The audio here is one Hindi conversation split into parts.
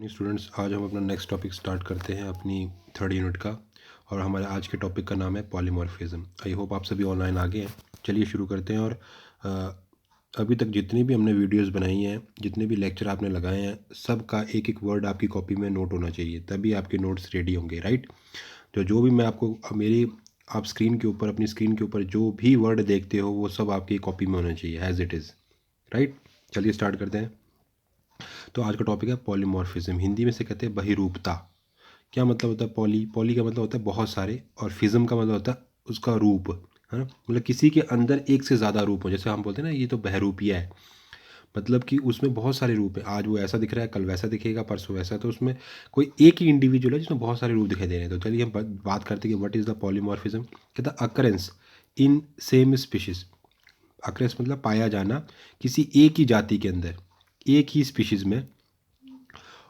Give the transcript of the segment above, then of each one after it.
मॉर्निंग स्टूडेंट्स, आज हम अपना नेक्स्ट टॉपिक स्टार्ट करते हैं अपनी थर्ड यूनिट का। और हमारे आज के टॉपिक का नाम है पॉलीमॉर्फिज्म। आई होप आप सभी ऑनलाइन आ गए हैं। चलिए शुरू करते हैं। और अभी तक जितनी भी हमने वीडियोस बनाई हैं, जितने भी लेक्चर आपने लगाए हैं, सब का एक एक वर्ड आपकी कॉपी में नोट होना चाहिए, तभी आपके नोट्स रेडी होंगे, राइट। तो जो भी मैं आपको आप स्क्रीन के ऊपर, अपनी स्क्रीन के ऊपर जो भी वर्ड देखते हो वो सब आपकी कॉपी में होना चाहिए एज इट इज़, राइट। चलिए स्टार्ट करते हैं। तो आज का टॉपिक है पॉलीमॉर्फिज्म। हिंदी में से कहते हैं बहिरूपता। क्या मतलब होता है पॉली? पॉली का मतलब होता है बहुत सारे, और फिज्म का मतलब होता है उसका रूप, है ना। मतलब किसी के अंदर एक से ज़्यादा रूप हो। जैसे हम बोलते हैं ना, ये तो बहरूपिया है, मतलब कि उसमें बहुत सारे रूप हैं। आज वो ऐसा दिख रहा है, कल वैसा दिखेगा, परसों वैसा। तो उसमें कोई एक ही इंडिविजुअल है जिसमें बहुत सारे रूप दिखाई दे रहे हैं। तो चलिए हम बात करते हैं कि व्हाट इज़ द पॉलीमॉर्फिज्म। कहता है occurrence in same species. Occurrence मतलब पाया जाना किसी एक ही जाति के अंदर, एक ही स्पीशीज में,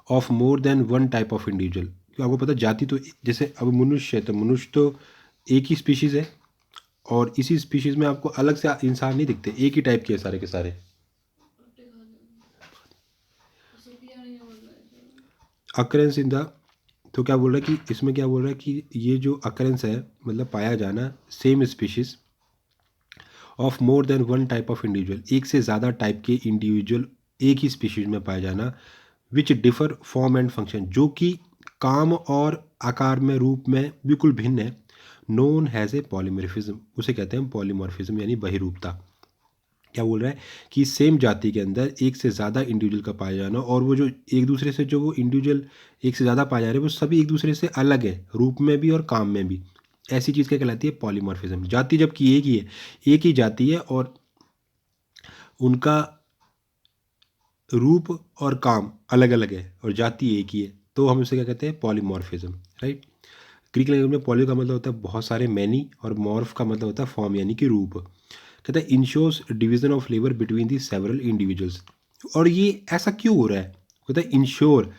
of more than one type of individual. आपको पता है जाति तो, जैसे अब मनुष्य है तो मनुष्य तो एक ही स्पीशीज़ है, और इसी स्पीशीज़ में आपको अलग से इंसान नहीं दिखते, एक ही टाइप के सारे के सारे। अकरेंस इन द, तो क्या बोल रहा है कि इसमें क्या बोल रहा है कि ये जो अकरेंस है मतलब पाया जाना same species of more than one type of individual, एक से ज़्यादा टाइप के इंडिविजुअल एक ही स्पीशीज में पाया जाना, विच डिफर फॉर्म एंड फंक्शन, जो कि काम और आकार में, रूप में बिल्कुल भिन्न है, नोन हैज़ ए पॉलीमॉर्फिज्म, उसे कहते हैं पॉलीमॉर्फिज्म यानी बहिरूपता। क्या बोल रहा है कि सेम जाति के अंदर एक से ज़्यादा इंडिविजुअल का पाया जाना, और वो जो एक दूसरे से, जो वो इंडिविजुअल एक से ज़्यादा पाए जा रहे हैं वो सभी एक दूसरे से अलग है, रूप में भी और काम में भी। ऐसी चीज़ क्या कहलाती है? पॉलीमॉर्फिज्म। जाति जबकि एक ही है, एक ही जाति है, और उनका रूप और काम अलग अलग है, और जाति एक ही है, तो हम इसे क्या कहते हैं? Polymorphism, right. ग्रीक लैंग्वेज में पॉली का मतलब होता है बहुत सारे, मैनी, और मॉर्फ का मतलब होता है फॉर्म यानी कि रूप। कहता है ensures division of labour between the several individuals. और ये ऐसा क्यों हो रहा है? कहता है इंश्योर,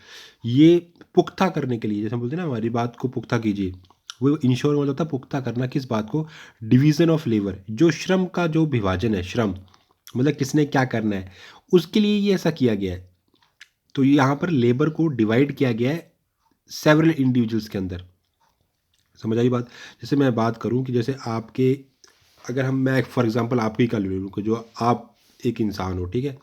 ये पुख्ता करने के लिए, जैसे हम बोलते हैं ना हमारी बात को पुख्ता कीजिए, वो इंश्योर मतलब होता है पुख्ता करना। किस बात को? डिवीजन ऑफ लेबर, जो श्रम का जो विभाजन है, श्रम मतलब किसने क्या करना है, उसके लिए ये ऐसा किया गया है। तो यहाँ पर लेबर को डिवाइड किया गया है सेवरल इंडिविजुअल्स के अंदर। समझ आई बात? जैसे मैं बात करूं कि जैसे आपके, अगर मैं फॉर एग्जांपल आपकी का ले लूँ कि जो आप एक इंसान हो, ठीक है,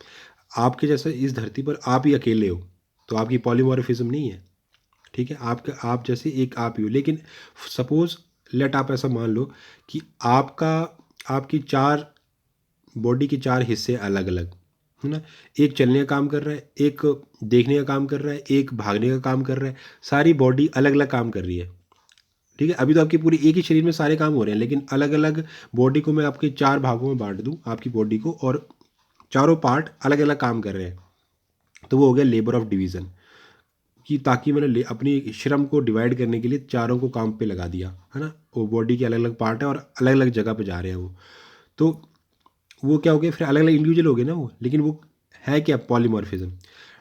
आपके जैसे इस धरती पर आप ही अकेले हो, तो आपकी पॉलीमॉर्फिज्म नहीं है, ठीक है। आपका, आप जैसे एक आप ही हो, लेकिन सपोज लेट, आप ऐसा मान लो कि आपका, आपकी चार बॉडी के चार हिस्से अलग अलग, है ना। एक चलने का काम कर रहा है, एक देखने का काम कर रहा है, एक भागने का काम कर रहा है। सारी बॉडी अलग अलग काम कर रही है, ठीक है। अभी तो आपकी पूरी एक ही शरीर में सारे काम हो रहे हैं, लेकिन अलग अलग बॉडी को मैं आपके चार भागों में बांट दूं आपकी बॉडी को, और चारों पार्ट अलग अलग काम कर रहे हैं, तो वो हो गया लेबर ऑफ डिवीज़न। कि ताकि मैंने अपनी श्रम को डिवाइड करने के लिए चारों को काम पे लगा दिया, है ना। वो बॉडी के अलग अलग पार्ट है और अलग अलग जगह पे जा रहे हैं वो, तो वो क्या हो गया? फिर अलग अलग इंडिविजुअल हो गए ना वो, लेकिन वो है क्या? Polymorphism.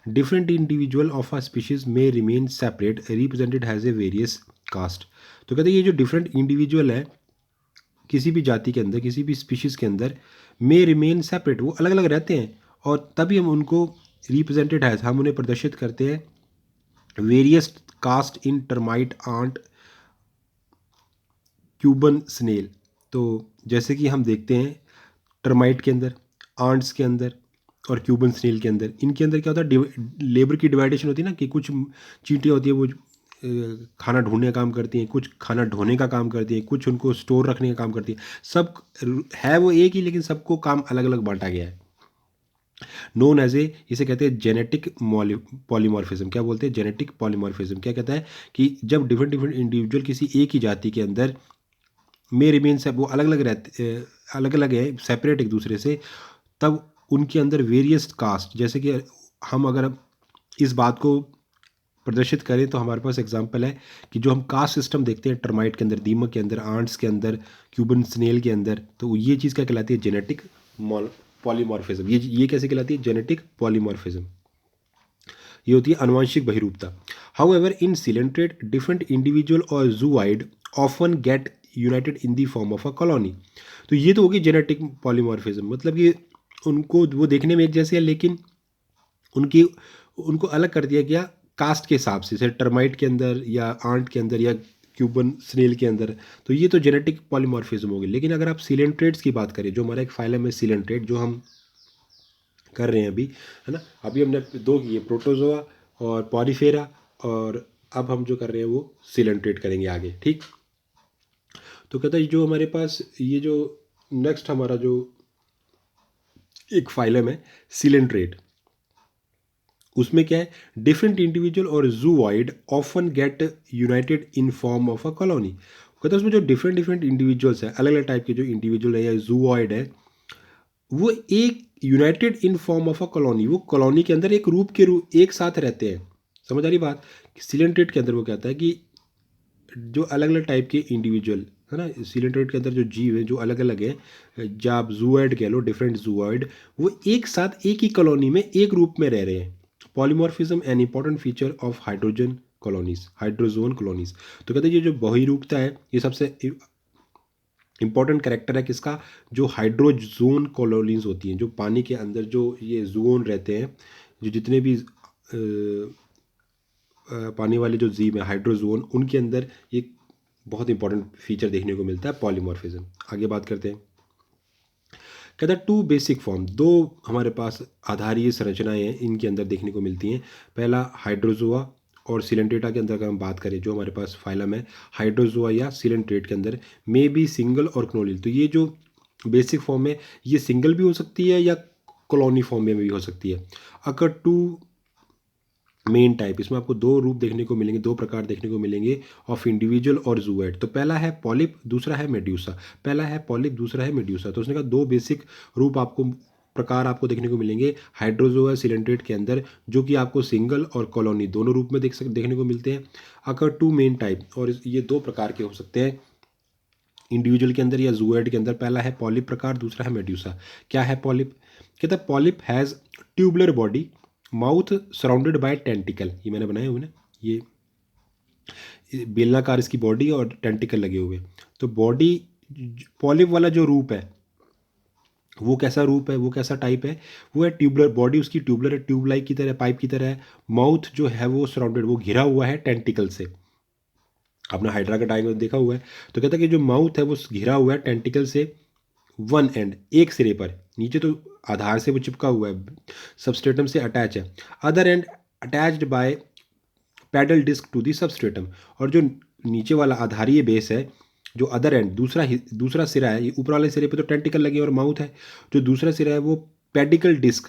Different individual of a species में remain separate, represented has a various caste. तो कहते हैं ये जो डिफरेंट इंडिविजुअल है किसी भी जाति के अंदर, किसी भी स्पीशीज़ के अंदर, में रिमेन सेपरेट, वो अलग अलग रहते हैं, और तभी हम उनको रिप्रेजेंटेड है, हम उन्हें प्रदर्शित करते हैं वेरियस कास्ट इन टर्माइट, आंट, क्यूबन, स्नेल। तो जैसे कि हम देखते हैं टर्माइट के अंदर, आंट्स के अंदर, और क्यूबन स्नेल के अंदर, इनके अंदर क्या होता है? लेबर की डिवाइडेशन होती है ना, कि कुछ चींटियाँ होती है वो खाना ढूंढने का काम करती हैं, कुछ खाना ढोने का काम करती हैं, कुछ उनको स्टोर रखने का काम करती हैं। सब है वो एक ही, लेकिन सबको काम अलग अलग बांटा गया है। नोन एज ए, इसे कहते हैं जेनेटिक पॉलीमॉर्फिज्म। क्या बोलते हैं? Genetic polymorphism. क्या कहता है कि जब डिफरेंट डिफरेंट इंडिविजुअल किसी एक ही जाति के अंदर में रिमेन, सब वो अलग अलग रहते, अलग अलग है, सेपरेट एक दूसरे से, तब उनके अंदर वेरियस कास्ट, जैसे कि हम अगर इस बात को प्रदर्शित करें तो हमारे पास एग्जांपल है कि जो हम कास्ट सिस्टम देखते हैं टर्माइट के अंदर, दीमक के अंदर, आंट्स के अंदर, क्यूबन स्नेल के अंदर, तो ये चीज़ क्या कहलाती है? Genetic polymorphism. ये कैसे कहलाती है? Genetic polymorphism. ये होती है अनुवांशिक बहिरूपता। However in coelenterate different individual और zooid often get united in the form of a colony. तो ये तो होगी जेनेटिक पॉलीमॉर्फिज्म, मतलब कि उनको वो देखने में एक जैसे है, लेकिन उनकी, उनको अलग कर दिया गया कास्ट के हिसाब से, जैसे टर्माइट के अंदर या आंट के अंदर या क्यूबन स्नेल के अंदर, तो ये तो जेनेटिक पॉलीमॉर्फिज्म होगी। लेकिन अगर आप सीलेंट्रेट्स की बात करें, जो हमारा एक फाइलम है सीलेंट्रेट, जो हम कर रहे हैं अभी, है ना, अभी हमने दो किए, प्रोटोजोआ और पॉलीफेरा, और अब हम जो कर रहे हैं वो सीलेंट्रेट करेंगे आगे, ठीक। तो कहता है जो हमारे पास ये जो नेक्स्ट हमारा जो एक फाइलम है सीलेंट्रेट, उसमें क्या है, डिफरेंट इंडिविजुअल और zooid often get united in form of a colony. कहता है उसमें जो डिफरेंट डिफरेंट इंडिविजुअल्स हैं, अलग अलग टाइप के जो इंडिविजुअल है या जूवाइड है, वो एक United in form of a colony, वो कॉलोनी के अंदर एक रूप एक साथ रहते हैं। समझ आ रही बात। सीलेंट्रेट के अंदर वो कहता है कि जो अलग अलग टाइप के इंडिविजुअल है ना, सीलेंट्रेट के अंदर जो जीव है जो अलग अलग है, जब आप जूआइड कह लो, डिफरेंट जूआइड, वो एक साथ एक ही कॉलोनी में एक रूप में रह रहे हैं। Polymorphism an important feature of hydrogen colonies, hydrazone colonies. तो कहते हैं ये जो बहुरूपता है, ये सबसे इंपॉर्टेंट कैरेक्टर है किसका, जो हाइड्रोजोन कॉलोनीज होती हैं, जो पानी के अंदर जो ये जोन रहते हैं, जो जितने भी पानी वाले जो जीव हैं हाइड्रोजोन, उनके अंदर ये बहुत इंपॉर्टेंट फीचर देखने को मिलता है पॉलीमॉर्फिज्म। आगे बात करते हैं। कहता है टू बेसिक फॉर्म, दो हमारे पास आधारीय संरचनाएं हैं इनके अंदर देखने को मिलती हैं। पहला हाइड्रोजोआ और सिलेंट्रेटा के अंदर अगर हम बात करें, जो हमारे पास फाइलम है हाइड्रोजोआ या सिलेंट्रेट के अंदर, मे बी सिंगल और क्लोनिल। तो ये जो बेसिक फॉर्म है ये सिंगल भी हो सकती है या कॉलोनी फॉर्म में भी हो सकती है। अगर टू मेन टाइप, इसमें आपको दो रूप देखने को मिलेंगे, दो प्रकार देखने को मिलेंगे ऑफ इंडिविजुअल और जूएड। तो पहला है पॉलिप, दूसरा है मेड्यूसा। पहला है पॉलिप, दूसरा है मेड्यूसा। तो उसने कहा दो बेसिक रूप आपको, प्रकार आपको देखने को मिलेंगे हाइड्रोजोआ सिलेंट्रेट के अंदर, जो कि आपको सिंगल और कॉलोनी दोनों रूप में देखने को मिलते हैं। अगर टू मेन टाइप, और ये दो प्रकार के हो सकते हैं इंडिविजुअल के अंदर या जूएड के अंदर। पहला है पॉलिप प्रकार, दूसरा है मेड्यूसा। क्या है पॉलिप? कहता है polyp has tubular body, mouth surrounded by tentacle. ये मैंने बनाए हुए ना, ये बेलनाकार इसकी बॉडी और टेंटिकल लगे हुए। तो बॉडी, पॉलिप वाला जो रूप है वो कैसा रूप है, वो कैसा टाइप है, वो है ट्यूबुलर बॉडी, उसकी ट्यूबुलर है, ट्यूब लाइक की तरह, पाइप की तरह है। माउथ जो है वो सराउंडेड, वो घिरा हुआ है टेंटिकल से। आपने हाइड्रा का डायग्राम देखा हुआ है। तो कहता है कि जो माउथ है वो घिरा हुआ है टेंटिकल से, वन एंड, एक सिरे पर, नीचे तो आधार से वो चिपका हुआ है, सबस्ट्रेटम से अटैच है। Other end attached by pedal disc to the substratum. और जो नीचे वाला आधारीय बेस है, जो अदर एंड, दूसरा सिरा है, ये ऊपर वाले सिरे पे तो टेंटिकल लगे और माउथ है, जो दूसरा सिरा है वो पैडल डिस्क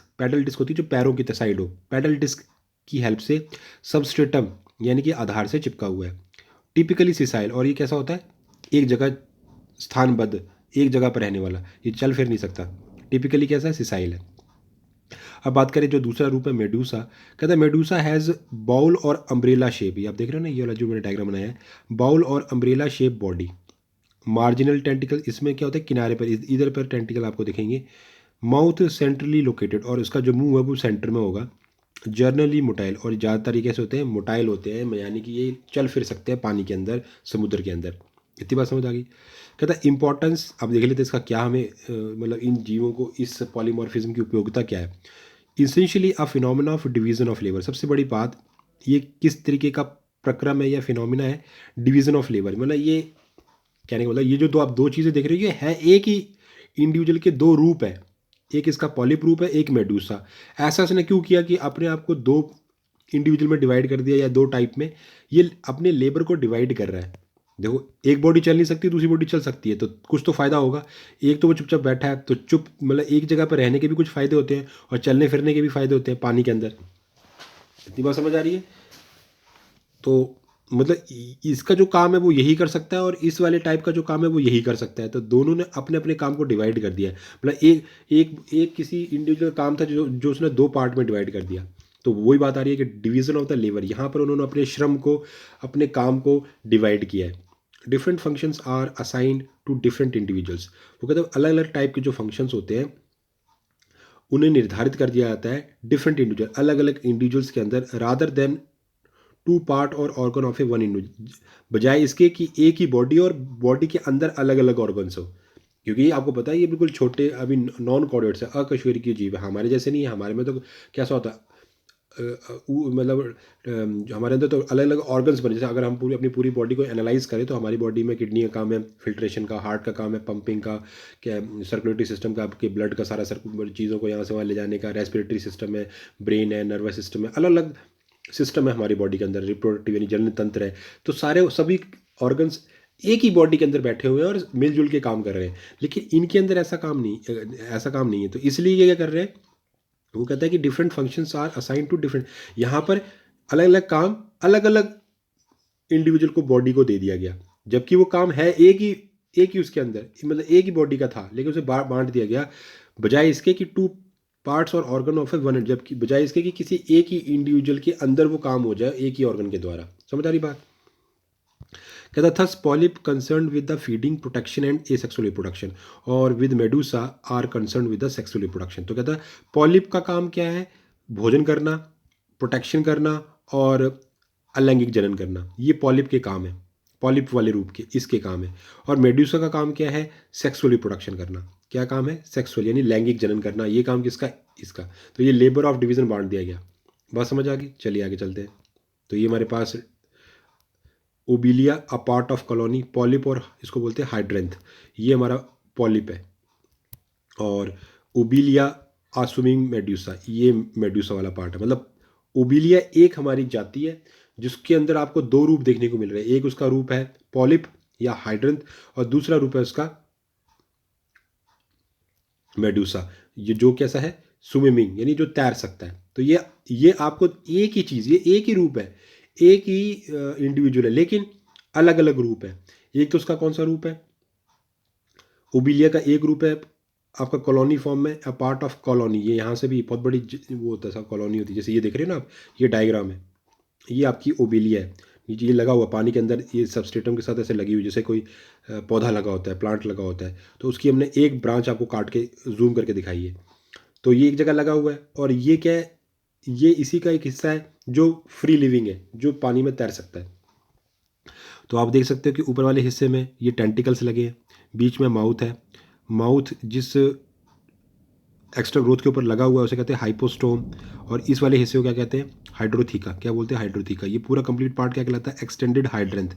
होती है जो पैरों की साइड हो, पैडल डिस्क की हेल्प से सबस्ट्रेटम यानी कि आधार से चिपका हुआ है। टिपिकली सिसाइल, और ये कैसा होता है, एक जगह स्थानबद्ध, एक जगह पर रहने वाला, ये चल फिर नहीं सकता। टिपिकली कैसा है, सिसाइल है। अब बात करें जो दूसरा रूप है मेडूसा, कहता है मेडूसा हैज़ बाउल और अम्ब्रेला शेप। ये आप देख रहे हो ना, ये वाला जो मैंने डायग्राम बनाया है, बाउल और umbrella shape body, marginal tentacle, इसमें क्या होता है किनारे पर, इधर पर टेंटिकल आपको दिखेंगे। माउथ सेंट्रली लोकेटेड, और इसका जो मुंह है वो सेंटर में होगा। जर्नली मोटाइल, और ज़्यादा तरीके से होते हैं मोटाइल होते हैं, यानी कि ये चल फिर सकते हैं पानी के अंदर, समुद्र के अंदर। इतनी बात समझ आ गई। कहता है इंपॉर्टेंस, अब देख लेते हैं इसका क्या हमें मतलब इन जीवों को, इस पॉलीमॉर्फिज्म की उपयोगिता क्या है। Essentially a phenomena of division of labour. सबसे बड़ी बात, ये किस तरीके का प्रक्रम है या फिनोमिना है, डिवीजन ऑफ लेबर। मतलब ये कहने का मतलब, ये जो आप दो चीज़ें देख रहे हो ये है एक ही इंडिविजुअल के दो रूप है, एक इसका पॉलिप रूप है, एक मेडूसा। ऐसा उसने क्यों किया कि अपने आप को दो इंडिविजुअल में डिवाइड कर दिया या दो टाइप में, ये अपने लेबर को डिवाइड कर रहा है। देखो एक बॉडी चल नहीं सकती, दूसरी बॉडी चल सकती है, तो कुछ तो फ़ायदा होगा। एक तो वो चुपचाप बैठा है, तो चुप मतलब एक जगह पर रहने के भी कुछ फ़ायदे होते हैं और चलने फिरने के भी फ़ायदे होते हैं पानी के अंदर। इतनी बात समझ आ रही है। तो मतलब इसका जो काम है वो यही कर सकता है, और इस वाले टाइप का जो काम है वो यही कर सकता है। तो दोनों ने अपने अपने काम को डिवाइड कर दिया है। मतलब एक एक एक किसी इंडिविजुअल काम था जो उसने दो पार्ट में डिवाइड कर दिया। तो वही बात आ रही है कि डिवीजन ऑफ द लेबर, यहाँ पर उन्होंने अपने श्रम को, अपने काम को डिवाइड किया है। Different functions are assigned to different individuals. वो कहते हैं अलग अलग टाइप के जो फंक्शंस होते हैं उन्हें निर्धारित कर दिया जाता है डिफरेंट इंडिविजुअल, अलग अलग इंडिविजुअल्स के अंदर, रादर देन टू पार्ट और organ of A one individual, बजाय इसके कि एक ही बॉडी और बॉडी के अंदर अलग अलग ऑर्गन्स हो। क्योंकि आपको पता है ये बिल्कुल छोटे, अभी नॉन कॉर्डेट्स है, अकशेरुकीय जीव है, हमारे जैसे नहीं है। हमारे में तो कैसा होता है, मतलब हमारे अंदर तो अलग अलग ऑर्गन्स बने, जैसे अगर हम अपनी पूरी बॉडी को एनालाइज करें तो हमारी बॉडी में किडनी का काम है फिल्ट्रेशन का, हार्ट का काम है पंपिंग का, क्या सर्कुलेटरी सिस्टम का, आपके ब्लड का सारा चीज़ों को यहाँ से वहाँ ले जाने का, रेस्पिरेटरी सिस्टम है, ब्रेन है, नर्वस सिस्टम है, अलग अलग सिस्टम है हमारी बॉडी के अंदर, रिप्रोडक्टिव यानी जनन तंत्र है। तो सारे सभी ऑर्गन्स एक ही बॉडी के अंदर बैठे हुए हैं और मिलजुल के काम कर रहे हैं, लेकिन इनके अंदर ऐसा काम नहीं है। तो इसलिए ये क्या कर रहे हैं, वो कहता है कि different functions are assign to different, यहाँ पर अलग अलग काम अलग अलग इंडिविजुअल को बॉडी को दे दिया गया, जबकि वो काम है एक ही उसके अंदर, मतलब एक ही बॉडी का था, लेकिन उसे बांट दिया गया, बजाय इसके कि टू पार्ट्स और ऑर्गन ऑफ ए वन, जबकि बजाय इसके कि किसी एक ही इंडिविजुअल के अंदर वो काम हो जाए एक ही ऑर्गन के द्वारा। समझ आ रही बात? कहता thus polyp concern with the feeding protection and asexual reproduction, और with medusa are concern with the sexual reproduction. तो कहता है पॉलिप का काम क्या है, भोजन करना, प्रोटेक्शन करना और अलैंगिक जनन करना, ये पॉलिप के काम है, पॉलिप वाले रूप के इसके काम है। और मेडुसा का काम क्या है, सेक्सुअल रिप्रोडक्शन करना। क्या काम है, सेक्सुअल यानी लैंगिक जनन करना, ये काम किसका, इसका। तो ये लेबर ऑफ डिवीजन बांट दिया गया। बात समझ आ गई? चलिए आगे चलते हैं। तो ये हमारे पास Obelia a part of colony, polyp और इसको बोलते हैं हाइड्रेंथ, ये हमारा पॉलिप है। और ओबिलिया आ स्विमिंग मेड्यूसा, ये मेड्यूसा वाला पार्ट है। मतलब ओबिलिया एक हमारी जाति है जिसके अंदर आपको दो रूप देखने को मिल रहे हैं, एक उसका रूप है पॉलिप या हाइड्रेंथ और दूसरा रूप है उसका मेडुसा, ये जो कैसा है, स्विमिंग यानी जो तैर सकता है। तो ये आपको एक ही चीज़, ये एक ही रूप है, एक ही इंडिविजुअल है, लेकिन अलग अलग रूप है। एक तो उसका कौन सा रूप है, ओबिलिया का एक रूप है आपका कॉलोनी फॉर्म में, अ पार्ट ऑफ कॉलोनी, ये यहाँ से भी बहुत बड़ी वो होता है, सब कॉलोनी होती है, जैसे ये देख रहे हैं ना आप, ये डायग्राम है, ये आपकी ओबिलिया है, ये लगा हुआ पानी के अंदर, ये सबस्ट्रेटम के साथ ऐसे लगी हुई, जैसे कोई पौधा लगा होता है, प्लांट लगा होता है, तो उसकी हमने एक ब्रांच आपको काट के जूम करके दिखाई है। तो ये एक जगह लगा हुआ है, और ये क्या है, ये इसी का एक हिस्सा है जो फ्री लिविंग है, जो पानी में तैर सकता है। तो आप देख सकते हो कि ऊपर वाले हिस्से में ये टेंटिकल्स लगे हैं, बीच में माउथ है, माउथ जिस एक्स्ट्रा ग्रोथ के ऊपर लगा हुआ है उसे कहते हैं हाइपोस्टोम, और इस वाले हिस्से को क्या कहते हैं, हाइड्रोथीका। क्या बोलते हैं, हाइड्रोथीका। ये पूरा कंप्लीट पार्ट क्या कहलाता है, एक्सटेंडेड हाइड्रेंथ,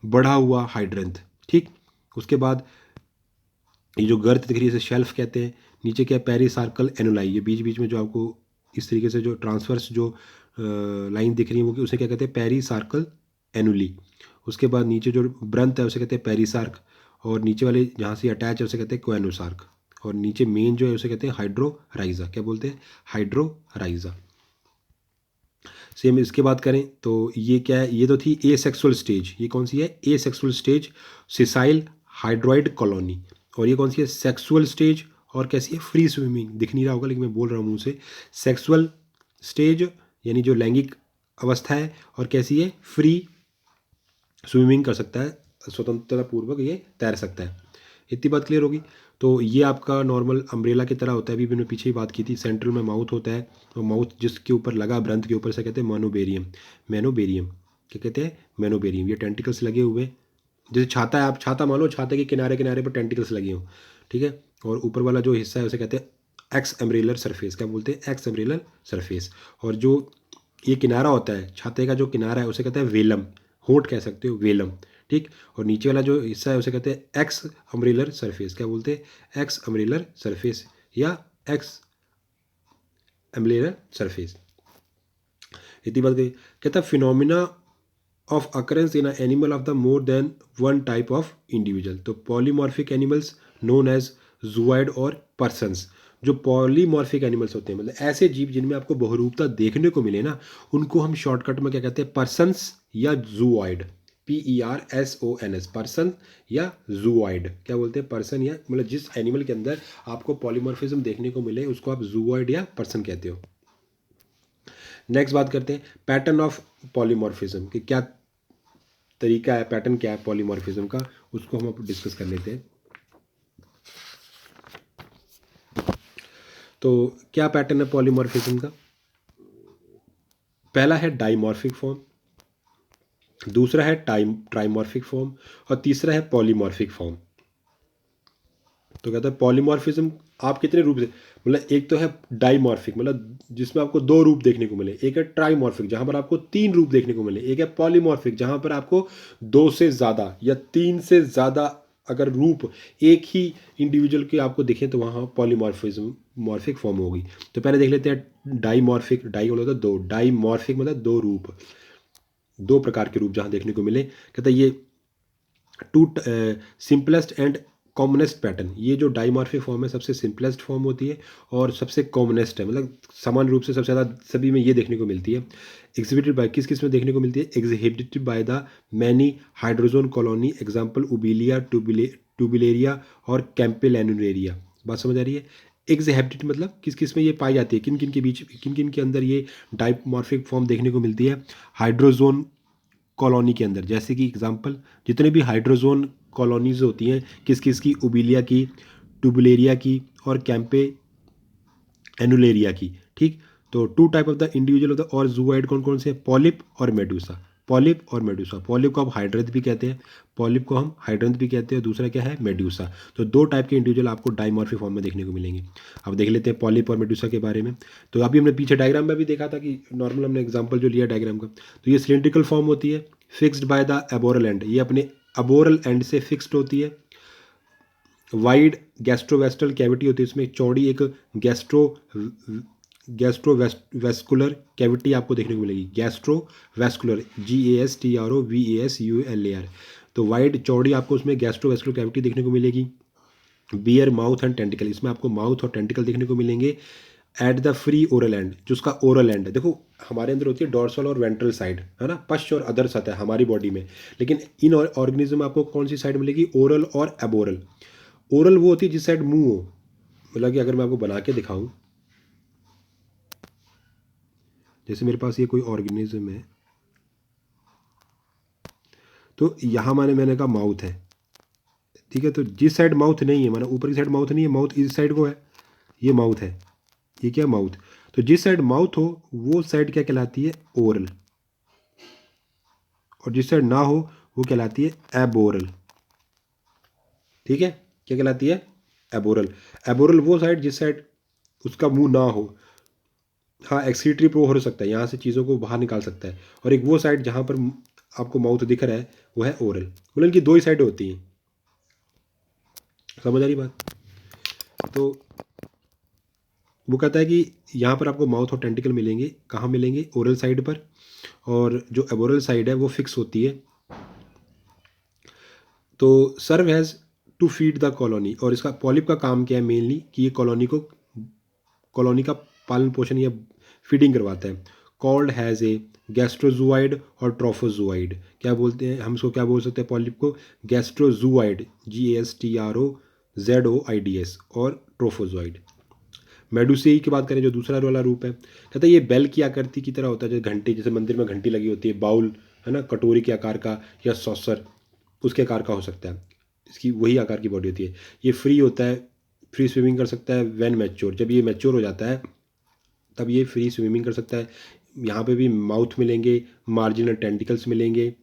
बढ़ा हुआ हाइड्रेंथ। ठीक, उसके बाद ये जो गर्थ दिख रही है इसे शेल्फ कहते हैं। नीचे क्या, पेरिसार्कल एनुलाई, ये बीच बीच में जो आपको इस तरीके से जो ट्रांसवर्स जो लाइन दिख रही है वो उसे क्या कहते हैं, पेरिसार्कल एनुली। उसके बाद नीचे जो ब्रंथ है उसे कहते हैं पेरिसार्क, और नीचे वाले जहाँ से अटैच है उसे कहते हैं कोएनोसार्क, और नीचे मेन जो है उसे कहते हैं हाइड्रोराइजा। क्या बोलते हैं, हाइड्रोराइजा। सेम इसके बात करें तो ये क्या है, ये तो थी ए सेक्सुअल स्टेज, ये कौन सी है, ए sexual stage, sessile hydroid colony. और ये कौन सी है, सेक्सुअल स्टेज, और कैसी है, फ्री स्विमिंग। दिख नहीं रहा होगा लेकिन मैं बोल रहा हूँ मुँह से, सेक्सुअल स्टेज यानी जो लैंगिक अवस्था है, और कैसी है, फ्री स्विमिंग कर सकता है, स्वतंत्रता पूर्वक ये तैर सकता है। इतनी बात क्लियर होगी। तो ये आपका नॉर्मल अम्ब्रेला की तरह होता है, अभी मैंने पीछे ही बात की थी, सेंट्रल में माउथ होता है, और माउथ जिसके ऊपर लगा ब्रंथ के ऊपर से कहते हैं मोनोबेरियम, मैनोबेरियम। क्या कहते हैं, मैनोबेरियम। ये टेंटिकल्स लगे हुए, जैसे छाता है, आप छाता मान लो, छाते के किनारे किनारे पर टेंटिकल्स लगे हों, ठीक है। और ऊपर वाला जो हिस्सा है उसे कहते हैं एक्स एम्ब्रेलर सरफेस। क्या बोलते हैं, एक्स एम्ब्रेलर सरफेस। और जो ये किनारा होता है, छाते का जो किनारा है उसे कहते हैं वेलम, होंठ कह सकते हो, वेलम। ठीक, और नीचे वाला जो हिस्सा है उसे कहते हैं एक्स अम्ब्रेलर सरफेस। क्या बोलते हैं, एक्स अम्ब्रेलर सरफेस या एक्स एम्ब्रेलर सरफेस। इतनी बात कही। कहता है phenomena of occurrence in animal of the more than one type of individual. तो पॉलीमॉर्फिक एनिमल्स नोन एज जूआइड और पर्सन्स। जो पॉलीमॉर्फिक एनिमल्स होते हैं, मतलब ऐसे जीव जिनमें आपको बहुरूपता देखने को मिले ना, उनको हम शॉर्टकट में क्या कहते हैं, पर्सन्स या जूआइड, PERSONS, पर्सन या जूआइड। क्या बोलते हैं, पर्सन या, मतलब जिस एनिमल के अंदर आपको पॉलीमॉर्फिज्म देखने को मिले उसको आप जूआइड या पर्सन कहते हो। नेक्स्ट बात करते हैं पैटर्न ऑफ पॉलीमॉर्फिज्म, कि क्या तरीका है, पैटर्न क्या है पॉलीमॉर्फिज्म का, उसको हम अब डिस्कस कर लेते हैं। तो क्या पैटर्न है पॉलीमॉर्फिज्म का, पहला है डाइमॉर्फिक फॉर्म, दूसरा है ट्राइमॉर्फिक फॉर्म, और तीसरा है पॉलीमॉर्फिक फॉर्म। तो कहता है पॉलीमॉर्फिज्म आप कितने रूप से, मतलब एक तो है डाइमॉर्फिक, मतलब जिसमें आपको दो रूप देखने को मिले, एक है ट्राइमॉर्फिक जहाँ पर आपको तीन रूप देखने को मिले, एक है पॉलीमॉर्फिक जहाँ पर आपको दो से ज़्यादा या तीन से ज़्यादा अगर रूप एक ही इंडिविजुअल के आपको दिखे तो वहाँ पॉलीमॉर्फिज्म मॉर्फिक फॉर्म होगी। तो पहले देख लेते हैं डाइमॉर्फिक, डाई बोला था दो, डाइमॉर्फिक मतलब दो रूप, दो प्रकार के रूप जहाँ देखने को मिले। कहता है ये two simplest and commonest pattern, ये जो डाइमॉर्फिक फॉर्म है सबसे सिंपलेस्ट फॉर्म होती है और सबसे कॉमनेस्ट है, मतलब समान रूप से सबसे ज़्यादा सभी में ये देखने को मिलती है। एग्जिबिटेड बाय किस किस में देखने को मिलती है, exhibited by the many hydrozoan colony, example Obelia, Tubularia और कैंपेलैनुलेरिया। बात समझ आ रही है। एग्जिबिटेड मतलब किस किस में ये पाई जाती है, किन किन के बीच, किन किन के अंदर ये डाइमॉर्फिक फॉर्म देखने को मिलती है, हाइड्रोजोन कॉलोनी के अंदर। जैसे कि एग्जांपल जितने भी हाइड्रोजोन कॉलोनीज होती हैं किस किस की, उबिलिया की, ट्यूबुलेरिया की और कैंपे एनुलेरिया की। ठीक, तो two type of the individual of the और जूआइड कौन कौन से, पॉलिप और मेडूसा। पॉलिप और मेडूसा, पॉलिप को हम हाइड्रंथ भी कहते हैं, पॉलिप को हम हाइड्रंथ भी कहते हैं, दूसरा क्या है मेडूसा। तो दो टाइप के इंडिविजुअल आपको डाइमॉर्फिक फॉर्म में देखने को मिलेंगे। अब देख लेते हैं पॉलिप और मेडूसा के बारे में। तो अभी हमने पीछे डायग्राम में भी देखा था कि नॉर्मल हमने एग्जाम्पल जो लिया डायग्राम का, तो ये सिलेंड्रिकल फॉर्म होती है, fixed by the aboral end, ये अपने अबोरल एंड से फिक्स्ड होती है। वाइड गैस्ट्रोवेस्टल कैविटी होती है, इसमें चौड़ी एक गैस्ट्रोवेस्कुलर कैविटी आपको देखने को मिलेगी, गैस्ट्रोवेस्कुलर, GASTROVASULAR। तो वाइड चौड़ी आपको उसमें गैस्ट्रोवेस्कुलर कैविटी देखने को मिलेगी। बियर माउथ एंड टेंटिकल, इसमें आपको माउथ और टेंटिकल देखने को मिलेंगे। At the free oral and, जो उसका ओरल एंड है, देखो हमारे अंदर होती है डॉर्सल और वेंट्रल साइड, है ना, पश्च और अदर सतह हमारी बॉडी में, लेकिन इन ऑर्गेनिज्म में आपको कौन सी साइड मिलेगी, ओरल और एबोरल। ओरल वो होती है जिस साइड मुंह हो, मतलब कि अगर मैं आपको बना के दिखाऊं, जैसे मेरे पास ये कोई ऑर्गेनिज्म है, तो यहाँ मैंने कहा माउथ है, ठीक है, तो जिस साइड माउथ नहीं है, माना ऊपर की साइड माउथ नहीं है, माउथ इस साइड को है, ये माउथ है, ये क्या माउथ, तो जिस साइड माउथ हो वो साइड क्या कहलाती है, ओरल, और जिस साइड ना हो वो कहलाती है एबोरल। ठीक है, क्या कहलाती है, एबोरल। एबोरल वो साइड जिस साइड उसका मुंह ना हो, हाँ एक्सक्रीटरी प्रो हो सकता है, यहाँ से चीज़ों को बाहर निकाल सकता है, और एक वो साइड जहाँ पर आपको माउथ दिख रहा है वो है ओरल, मतलब इनकी दो ही साइड होती हैं। समझ आ रही बात। तो वो कहता है कि यहाँ पर आपको माउथ और टेंटिकल मिलेंगे, कहाँ मिलेंगे, ओरल साइड पर, और जो एबोरल साइड है वो फिक्स होती है। तो serve has to feed the colony, और इसका पॉलिप का काम क्या है मेनली, कि ये कॉलोनी का पालन पोषण या फीडिंग करवाता है। कॉल्ड हैज़ ए गैस्ट्रोजूआइड और ट्रोफोजूआइड, क्या बोलते हैं हम इसको, क्या बोल सकते हैं पॉलिप को, गैस्ट्रोजूआइड, GASTROZOIDS, और ट्रोफोजोइड। मेडुसेई की बात करें जो दूसरा वाला रूप है, कहता है ये बेल की आकृति की तरह होता है, जैसे घंटी, जैसे मंदिर में घंटी लगी होती है, बाउल है ना, कटोरी के आकार का या सॉसर उसके आकार का हो सकता है, इसकी वही आकार की बॉडी होती है। ये फ्री होता है, फ्री स्विमिंग कर सकता है व्हेन मैच्योर, जब ये मैच्योर हो जाता है तब ये फ्री स्विमिंग कर सकता है। यहाँ पे भी माउथ मिलेंगे, मार्जिनल टेंटिकल्स मिलेंगे,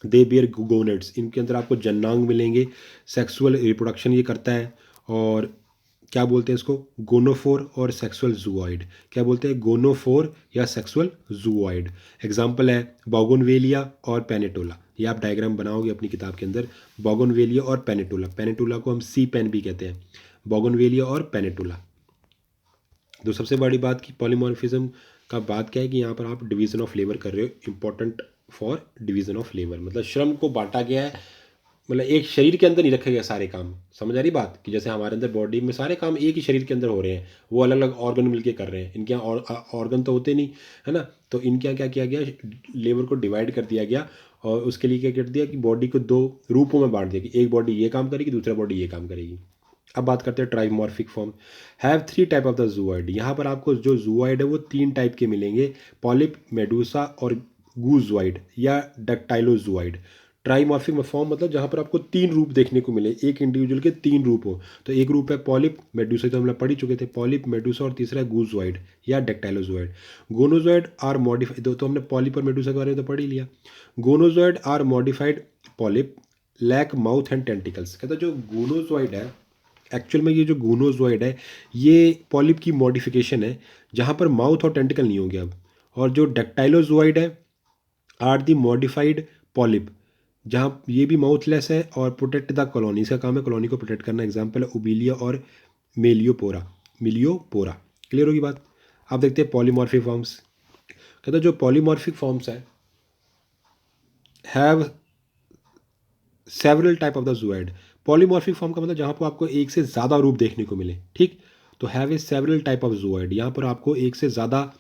दे बियर गोनेट्स, इनके अंदर आपको जन्नांग मिलेंगे, सेक्सुअल रिप्रोडक्शन ये करता है, और क्या बोलते हैं इसको, गोनोफोर और सेक्सुअल जूऑइड, क्या बोलते हैं, गोनोफोर या सेक्सुअल जूऑइड। एग्जाम्पल है बोगनवेलिया और पेनेटोला, ये आप डायग्राम बनाओगे अपनी किताब के अंदर, बोगनवेलिया और पेनेटोला, पेनेटोला को हम सी पेन भी कहते हैं, बोगनवेलिया और पेनेटोला। तो सबसे बड़ी बात की पॉलीमॉर्फिज्म का बात क्या है कि यहाँ पर आप डिवीज़न ऑफ लेबर कर रहे हो, important for division of labour, मतलब श्रम को बांटा गया है, मतलब एक शरीर के अंदर नहीं रखे गए सारे काम। समझ आ रही बात, कि जैसे हमारे अंदर बॉडी में सारे काम एक ही शरीर के अंदर हो रहे हैं, वो अलग अलग ऑर्गन मिलके कर रहे हैं, इनके यहाँ ऑर्गन तो होते नहीं, है ना, तो इनके यहाँ क्या किया गया, लेबर को डिवाइड कर दिया गया, और उसके लिए क्या कर दिया कि बॉडी को दो रूपों में बांट दिया, कि एक बॉडी ये काम करेगी, दूसरा बॉडी ये काम करेगी। अब बात करते हैं trimorphic form. Have three type of the zooid, यहाँ पर आपको जो जूऑइड है वो तीन टाइप के मिलेंगे, पॉलिप, मेडूसा और गूजॉइड या डक्टाइलोजूऑइड। ट्राइमॉर्फिक फॉर्म मतलब जहाँ पर आपको तीन रूप देखने को मिले, एक इंडिविजुअल के तीन रूप हो, तो एक रूप है पॉलिप, मेडूसा, तो हम लोग पढ़ ही चुके थे, पॉलिप, मेडूसा, और तीसरा है गूजॉइड या डक्टाइलोजॉइड। गोनोजॉइड आर मॉडिफाइड, तो हमने पॉलिप और मेडूसा के बारे में तो पढ़ ही लिया। Gonozooid are modified polyp, lack mouth and tentacles, कहता जो गोनोजॉइड है एक्चुअल में ये जो गोनोजोइड है ये पॉलिप की मॉडिफिकेशन है, जहाँ पर माउथ और टेंटिकल नहीं होंगे अब। और जो डेक्टाइलोजोइड है आर दी मॉडिफाइड पॉलिप, जहाँ ये भी माउथलेस है और प्रोटेक्ट द कॉलोनी, इसका काम है कॉलोनी को प्रोटेक्ट करना। एग्जाम्पल है ओबिलिया और मेलियोपोरा। मिलियोपोरा। क्लियर होगी बात। आप देखते हैं पॉलीमॉर्फिक फॉर्म्स। कहते हैं जो पॉलीमॉर्फिक फॉर्म्स है have several type of the zooid. Polymorphic form का मतलब जहाँ पर आपको एक से ज़्यादा रूप देखने को मिले, ठीक। तो have a several type of zooid, यहाँ पर आपको एक से ज़्यादा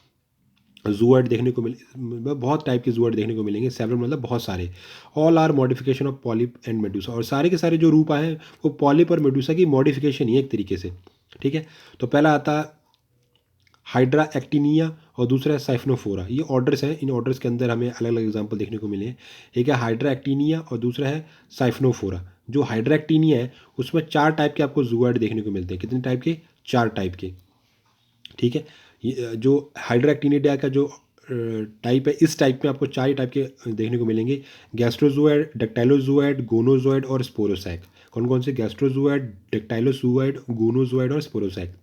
जूएड देखने को मिले, मतलब बहुत टाइप के जूएड देखने को मिलेंगे। सेवरल मतलब बहुत सारे। All are modification of polyp and medusa, और सारे के सारे जो रूप आए हैं वो पॉलिप और मेडूसा की मॉडिफिकेशन ही है एक तरीके से, ठीक है। तो पहला आता है हाइड्रा एक्टिनिया और दूसरा है साइफनोफोरा। ये ऑर्डर्स हैं, इन ऑर्डर्स के अंदर हमें अलग अलग एग्जाम्पल देखने को मिले हैं। एक है हाइड्रा एक्टिनिया और दूसरा है साइफनोफोरा। जो हाइड्रा एक्टिनिया है उसमें 4 टाइप के आपको जूएड देखने को मिलते हैं। कितने टाइप के? 4 टाइप के, ठीक है। ये जो हाइड्रा एक्टिनिया का जो टाइप है, इस टाइप में आपको 4 टाइप के देखने को मिलेंगे। गैस्ट्रोजोएड, डेक्टाइलोजोएड, गोनोजोएड और स्पोरोसैक। कौन कौन से? गैस्ट्रोजोएड, डेक्टाइलोजोएड, गोनोजोएड और स्पोरोसैक।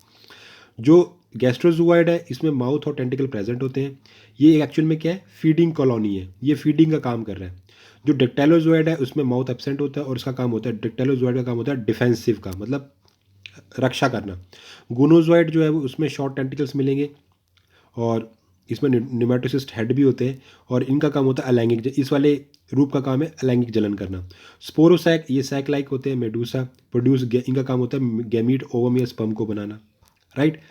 जो गैस्ट्रोजोआइड है इसमें माउथ और टेंटिकल प्रेजेंट होते हैं। ये एक्चुअल में क्या है? फीडिंग कॉलोनी है, ये फीडिंग का काम कर रहा है। जो डेक्टाइलोजोआइड है उसमें माउथ एब्सेंट होता है और इसका काम होता है, डेक्टाइलोजोआइड का काम होता है डिफेंसिव का, मतलब रक्षा करना। गोनोजोआइड जो है वो उसमें शॉर्ट टेंटिकल्स मिलेंगे और इसमें निमेटोसिस्ट हेड भी होते हैं और इनका काम होता है अलैंगिक, इस वाले रूप का काम है अलैंगिक जलन करना। स्पोरोसैक, ये सैक लाइक होते हैं। मेडूसा प्रोड्यूस, इनका काम होता है गैमीट, ओवम या स्पर्म को बनाना, राइट।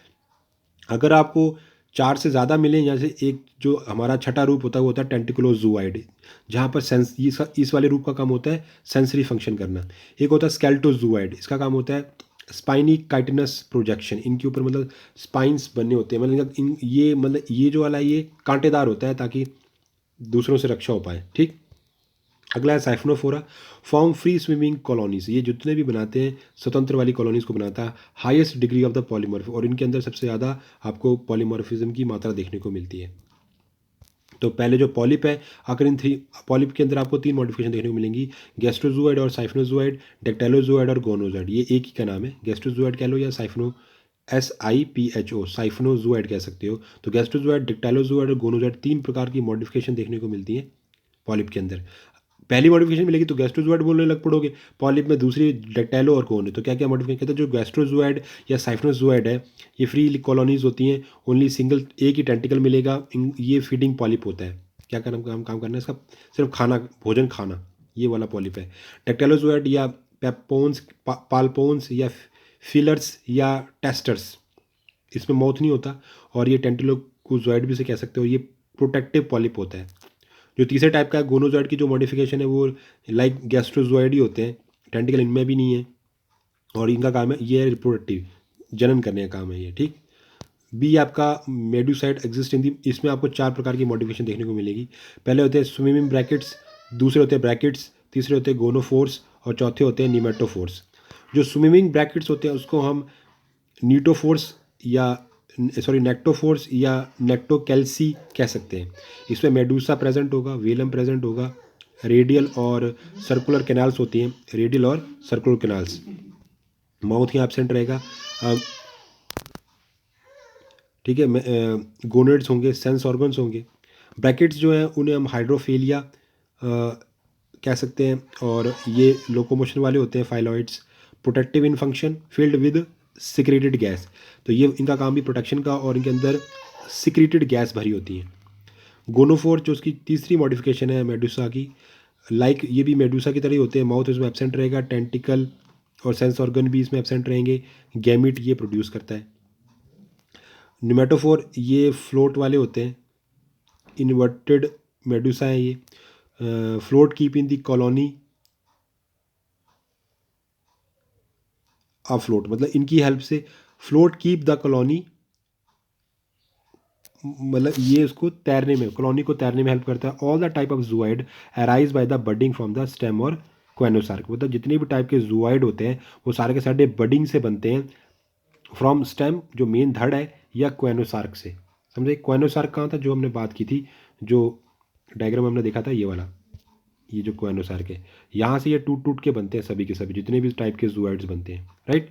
अगर आपको 4 से ज़्यादा मिले, जैसे एक जो हमारा छठा रूप होता है वो होता है टेंटिकुलोजूआइड, जहाँ पर सेंस इस वाले रूप का काम होता है सेंसरी फंक्शन करना। एक होता है स्केल्टोजूआइड, इसका काम होता है स्पाइनी काइटिनस प्रोजेक्शन, इनके ऊपर मतलब स्पाइंस बने होते हैं, मतलब ये जो वाला ये कांटेदार होता है ताकि दूसरों से रक्षा हो पाए, ठीक। अगला है साइफनोफोरा, फॉर्म फ्री स्विमिंग कॉलोनीज। ये जितने भी बनाते हैं स्वतंत्र वाली कॉलोनीज को बनाता है। Highest degree of the polymorph, और इनके अंदर सबसे ज़्यादा आपको पॉलीमॉर्फिज्म की मात्रा देखने को मिलती है। तो पहले जो पॉलिप है, आखिर इन 3 पॉलिप के अंदर आपको 3 मॉडिफिकेशन देखने को मिलेंगी, गैस्ट्रोजोआइड और साइफनोजोआइड, डेक्टाइलोजोआइड और गोनोजोआइड। ये एक ही का नाम है, गैस्ट्रोजोआइड कह लो या SIPHO साइफनोजोआइड कह सकते हो। तो गैस्ट्रोजोआइड, डेक्टाइलोजोआइड और गोनोजोआइड 3 प्रकार की मॉडिफिकेशन देखने को मिलती है पॉलिप के अंदर। पहली मॉडिफिकेशन मिलेगी तो गैस्ट्रोजोआइड बोलने लग पड़ोगे, पॉलिप में दूसरी डेक्टाइलो और कोन है। तो क्या क्या मॉडिफिकेशन कहते हैं? जो गैस्ट्रोजोआइड या साइफनोजोआइड है ये फ्री कॉलोनीज होती हैं, ओनली सिंगल एक ही टेंटिकल मिलेगा। ये फीडिंग पॉलिप होता है। क्या काम करना है इसका? सिर्फ खाना, भोजन खाना, ये वाला पॉलिप है। डेक्टाइलोजोआइड या पेपोन्स, पाल्पोन्स या फिलर्स या टेस्टर्स, इसमें माउथ नहीं होता और ये टेंटिलोजोआइड भी से कह सकते हो, ये प्रोटेक्टिव पॉलिप होता है। जो तीसरे टाइप का है गोनोजोइड की जो मॉडिफिकेशन है वो लाइक गैस्ट्रोजोइड ही होते हैं, टेंटिकल इनमें भी नहीं है और इनका काम है ये रिप्रोडक्टिव, जनन करने का काम है ये, ठीक। बी आपका मेडूसाइड एग्जिस्ट इन दी, इसमें आपको 4 प्रकार की मॉडिफिकेशन देखने को मिलेगी। पहले होते हैं स्विमिंग ब्रैकेट्स, दूसरे होते हैं ब्रैकेट्स, तीसरे होते हैं गोनोफोर्स और चौथे होते हैं निमेटोफोर्स। जो स्विमिंग ब्रैकेट्स होते हैं उसको हम नीटोफोर्स या नेक्टोफोर्स या नेक्टोकैल्सी कह सकते हैं। इसमें मेडूसा प्रेजेंट होगा, वेलम प्रेजेंट होगा, रेडियल और सर्कुलर कैनाल्स होती हैं, रेडियल और सर्कुलर कैनाल्स। माउथ ही एब्सेंट रहेगा, ठीक है। गोनेड्स होंगे, सेंस ऑर्गन्स होंगे। ब्रैकेट्स जो हैं उन्हें हम हाइड्रोफेलिया कह सकते हैं और ये लोकोमोशन वाले होते हैं, phylloids. Protective in function, filled with secreted gas, तो ये इनका काम भी प्रोटेक्शन का और इनके अंदर सिक्रेटेड गैस भरी होती है। गोनोफोर जो उसकी तीसरी मॉडिफिकेशन है मेडूसा की, लाइक ये भी मेडूसा की तरह ही होते हैं। माउथ इसमें एब्सेंट रहेगा, टेंटिकल और सेंस ऑर्गन भी इसमें एब्सेंट रहेंगे, गैमिट ये प्रोड्यूस करता है। निमेटोफोर ये फ्लोट वाले होते हैं, इन्वर्टेड मेडूसा है ये। Float keep in the colony float, मतलब इनकी हेल्प से फ्लोट कीप द कॉलोनी, मतलब ये उसको तैरने में, कॉलोनी को तैरने में हेल्प करता है। All the type of zooid arise by the budding from the stem और क्वेनोसार्क, मतलब जितने भी टाइप के जूआइड होते हैं वो सारे के सारे बडिंग से बनते हैं, फ्रॉम स्टेम जो मेन धड़ है या क्वेनोसार्क से। समझे? क्वेनोसार्क कहाँ था जो हमने बात की थी, जो डायग्राम हमने देखा था ये वाला, ये जो क्वेनोसार्क है, यहाँ से ये टूट टूट के बनते हैं सभी के सभी जितने भी टाइप के जूआइड्स बनते हैं, राइट।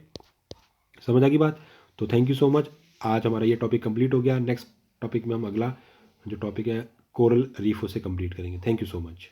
समझ आ गई बात? तो थैंक यू सो मच। आज हमारा ये टॉपिक कंप्लीट हो गया। नेक्स्ट टॉपिक में हम अगला जो टॉपिक है कोरल रीफ उसे कंप्लीट करेंगे। Thank you so much.